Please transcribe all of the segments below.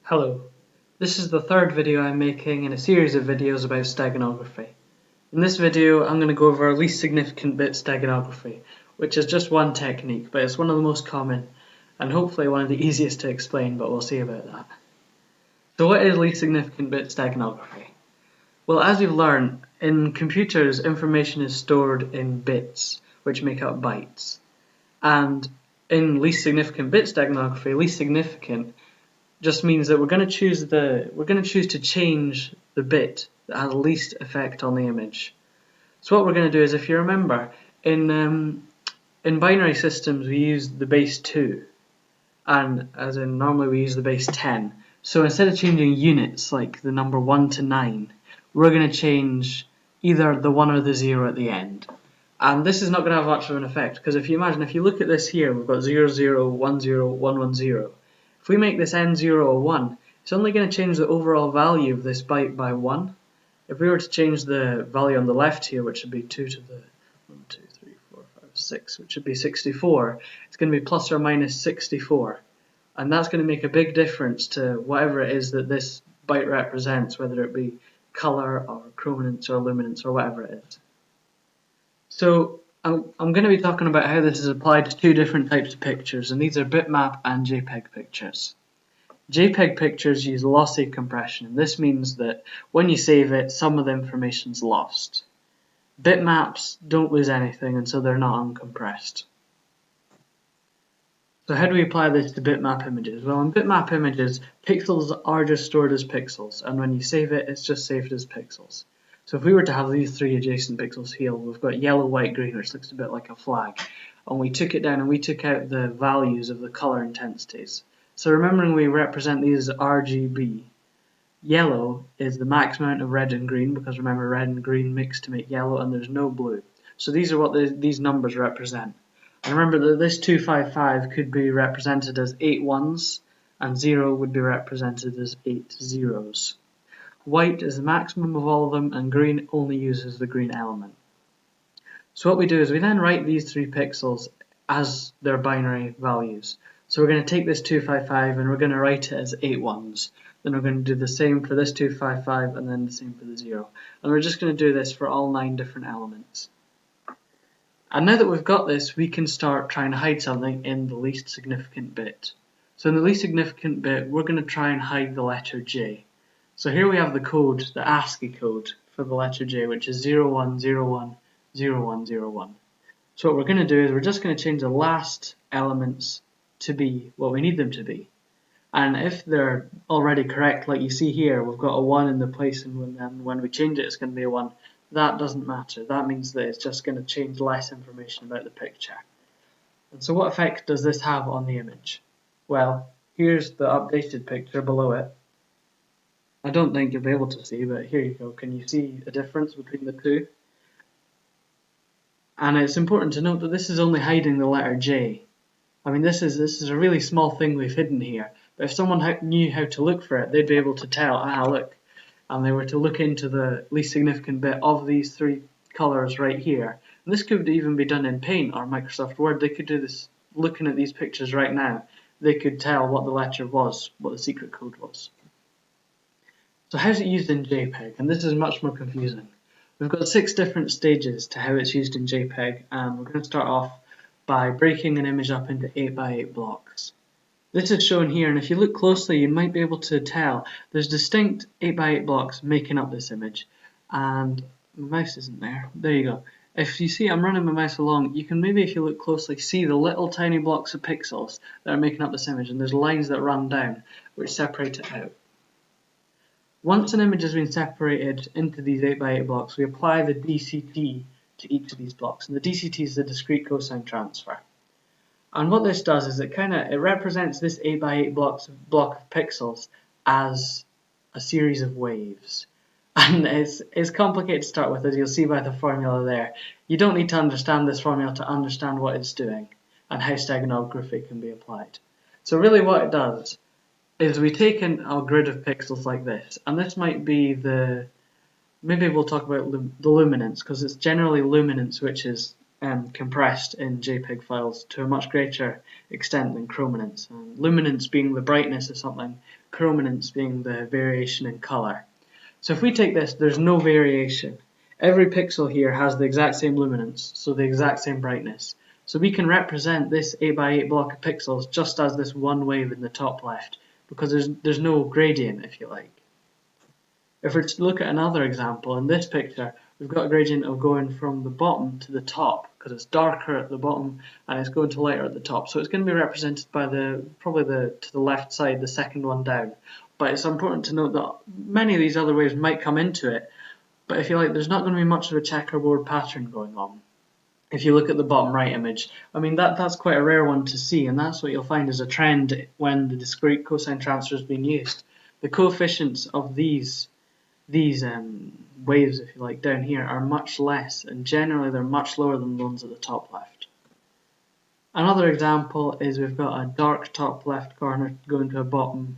Hello, this is the third video I'm making in a series of videos about steganography. In this video I'm going to go over least significant bit steganography, which is just one technique, but it's one of the most common and hopefully one of the easiest to explain, but we'll see about that. So what is least significant bit steganography? Well, as you've learned, in computers information is stored in bits, which make up bytes. And in least significant bit steganography, least significant just means that we're going to choose to change the bit that has least effect on the image. So what we're going to do is, if you remember, in binary systems we use the base 2, and as in normally we use the base 10. So instead of changing units like the number 1 to 9, we're going to change either the 1 or the 0 at the end. And this is not going to have much of an effect, because if you imagine, if you look at this here, we've got 0, 0, 1, 0, 1, 1, 0. If we make this n0 a 1, it's only going to change the overall value of this byte by 1. If we were to change the value on the left here, which would be 2 to the 1, 2, 3, 4, 5, 6, which would be 64, it's going to be plus or minus 64. And that's going to make a big difference to whatever it is that this byte represents, whether it be color or chrominance or luminance or whatever it is. So I'm going to be talking about how this is applied to two different types of pictures, and these are bitmap and JPEG pictures. JPEG pictures use lossy compression, and this means that when you save it, some of the information is lost. Bitmaps don't lose anything, and so they're not uncompressed. So how do we apply this to bitmap images? Well, in bitmap images, pixels are just stored as pixels, and when you save it, it's just saved as pixels. So if we were to have these three adjacent pixels here, we've got yellow, white, green, which looks a bit like a flag, and we took it down and we took out the values of the color intensities. So remembering we represent these as RGB. Yellow is the max amount of red and green, because remember red and green mix to make yellow, and there's no blue. So these are what these numbers represent. And remember that this 255 could be represented as 8 ones, and 0 would be represented as 8 zeros. White is the maximum of all of them, and green only uses the green element. So what we do is we then write these 3 pixels as their binary values. So we're going to take this 255 and we're going to write it as 8 ones. Then we're going to do the same for this 255 and then the same for the 0. And we're just going to do this for all 9 different elements. And now that we've got this, we can start trying to hide something in the least significant bit. So in the least significant bit, we're going to try and hide the letter J. So here we have the code, the ASCII code for the letter J, which is 01010101. So what we're going to do is we're just going to change the last elements to be what we need them to be. And if they're already correct, like you see here, we've got a 1 in the place, and then when we change it, it's going to be a 1. That doesn't matter. That means that it's just going to change less information about the picture. And so what effect does this have on the image? Well, here's the updated picture below it. I don't think you'll be able to see, but here you go. Can you see a difference between the two? And it's important to note that this is only hiding the letter J. I mean, this is a really small thing we've hidden here. But if someone knew how to look for it, they'd be able to tell, look. And they were to look into the least significant bit of these 3 colors right here. And this could even be done in Paint or Microsoft Word. They could do this looking at these pictures right now. They could tell what the letter was, what the secret code was. So how's it used in JPEG? And this is much more confusing. We've got 6 different stages to how it's used in JPEG, and we're going to start off by breaking an image up into 8x8 blocks. This is shown here, and if you look closely you might be able to tell there's distinct 8x8 blocks making up this image, and my mouse isn't there. There you go. If you see I'm running my mouse along, you can maybe, if you look closely, see the little tiny blocks of pixels that are making up this image, and there's lines that run down which separate it out. Once an image has been separated into these 8x8 blocks, we apply the DCT to each of these blocks, and the DCT is the discrete cosine transfer. And what this does is it represents this 8x8 block of pixels as a series of waves. And it's complicated to start with, as you'll see by the formula there. You don't need to understand this formula to understand what it's doing and how steganography can be applied. So really what it does is we take a grid of pixels like this, and this might be maybe we'll talk about the luminance, because it's generally luminance which is compressed in JPEG files to a much greater extent than chrominance. Luminance being the brightness of something, chrominance being the variation in color. So if we take this, there's no variation. Every pixel here has the exact same luminance, so the exact same brightness. So we can represent this 8x8 block of pixels just as this one wave in the top left, because there's no gradient, if you like. If we're to look at another example, in this picture, we've got a gradient of going from the bottom to the top, because it's darker at the bottom and it's going to lighter at the top. So it's going to be represented by probably to the left side, the second one down. But it's important to note that many of these other waves might come into it, but if you like, there's not going to be much of a checkerboard pattern going on. If you look at the bottom right image, I mean that's quite a rare one to see, and that's what you'll find is a trend when the discrete cosine transfer is being used. The coefficients of these waves, if you like, down here are much less, and generally they're much lower than the ones at the top left. Another example is we've got a dark top left corner going to a bottom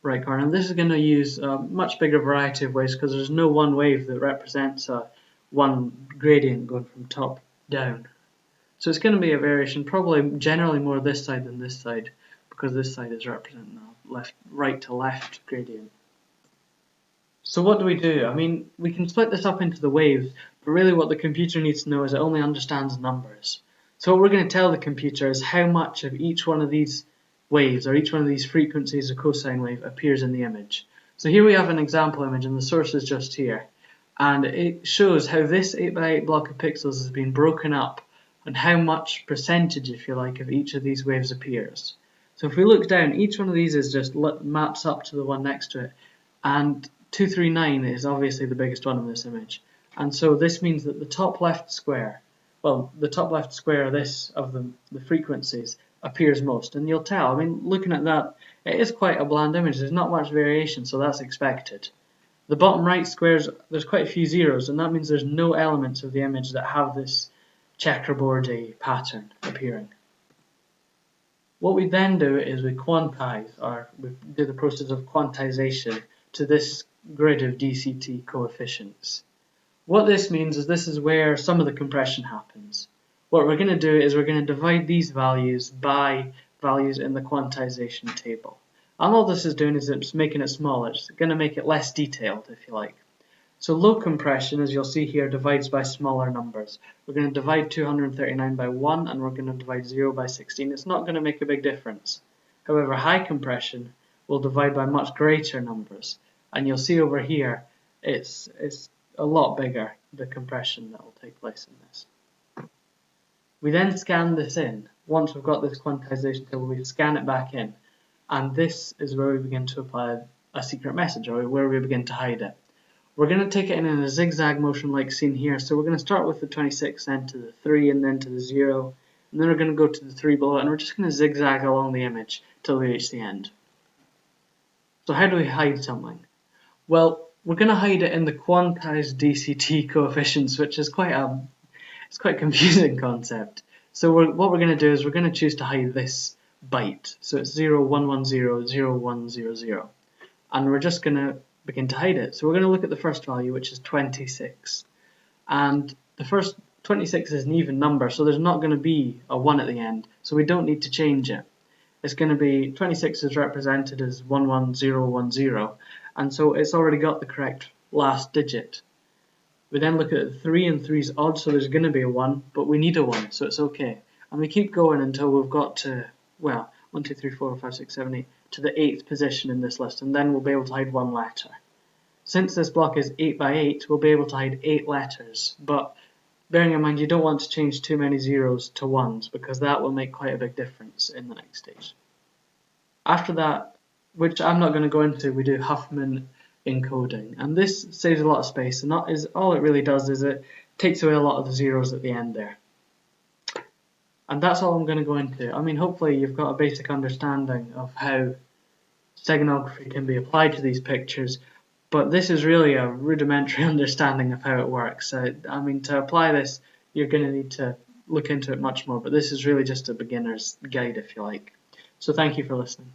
right corner, and this is going to use a much bigger variety of waves because there's no one wave that represents one gradient going from top down. So it's going to be a variation, probably generally more this side than this side, because this side is representing a right to left gradient. So what do we do? I mean, we can split this up into the waves, but really what the computer needs to know is it only understands numbers. So what we're going to tell the computer is how much of each one of these waves, or each one of these frequencies of cosine wave, appears in the image. So here we have an example image, and the source is just here. And it shows how this 8x8 block of pixels has been broken up, and how much percentage, if you like, of each of these waves appears. So if we look down, each one of these is just maps up to the one next to it, and 239 is obviously the biggest one in this image. And so this means that the top left square, well, the top left square of the frequencies appears most. And you'll tell, I mean, looking at that, it is quite a bland image. There's not much variation, so that's expected. The bottom right squares, there's quite a few zeros, and that means there's no elements of the image that have this checkerboardy pattern appearing. What we then do is we quantize, or we do the process of quantization to this grid of DCT coefficients. What this means is this is where some of the compression happens. What we're going to do is we're going to divide these values by values in the quantization table. And all this is doing is it's making it smaller. It's going to make it less detailed, if you like. So low compression, as you'll see here, divides by smaller numbers. We're going to divide 239 by 1, and we're going to divide 0 by 16. It's not going to make a big difference. However, high compression will divide by much greater numbers. And you'll see over here, it's a lot bigger, the compression that will take place in this. We then scan this in. Once we've got this quantization table, we scan it back in. And this is where we begin to apply a secret message, or where we begin to hide it. We're going to take it in a zigzag motion like seen here. So we're going to start with the 26, then to the 3, and then to the 0. And then we're going to go to the 3 below, and we're just going to zigzag along the image till we reach the end. So how do we hide something? Well, we're going to hide it in the quantized DCT coefficients, which is quite a confusing concept. So what we're going to do is we're going to choose to hide this byte. So it's 0, 1, 1, 0, 0, 1, 0, 0. And we're just going to begin to hide it. So we're going to look at the first value, which is 26. And the first 26 is an even number, so there's not going to be a 1 at the end. So we don't need to change it. It's going to be 26 is represented as 11010, and so it's already got the correct last digit. We then look at 3, and 3 is odd, so there's going to be a 1, but we need a 1, so it's okay. And we keep going until we've got to, well, 1, 2, 3, 4, 5, 6, 7, 8, to the 8th position in this list, and then we'll be able to hide one letter. Since this block is 8 by 8, we'll be able to hide 8 letters, but bearing in mind you don't want to change too many zeros to ones, because that will make quite a big difference in the next stage. After that, which I'm not going to go into, we do Huffman encoding, and this saves a lot of space, and that is all it really does is it takes away a lot of the zeros at the end there. And that's all I'm going to go into. I mean, hopefully you've got a basic understanding of how steganography can be applied to these pictures, but this is really a rudimentary understanding of how it works. I mean, to apply this, you're going to need to look into it much more, but this is really just a beginner's guide, if you like. So thank you for listening.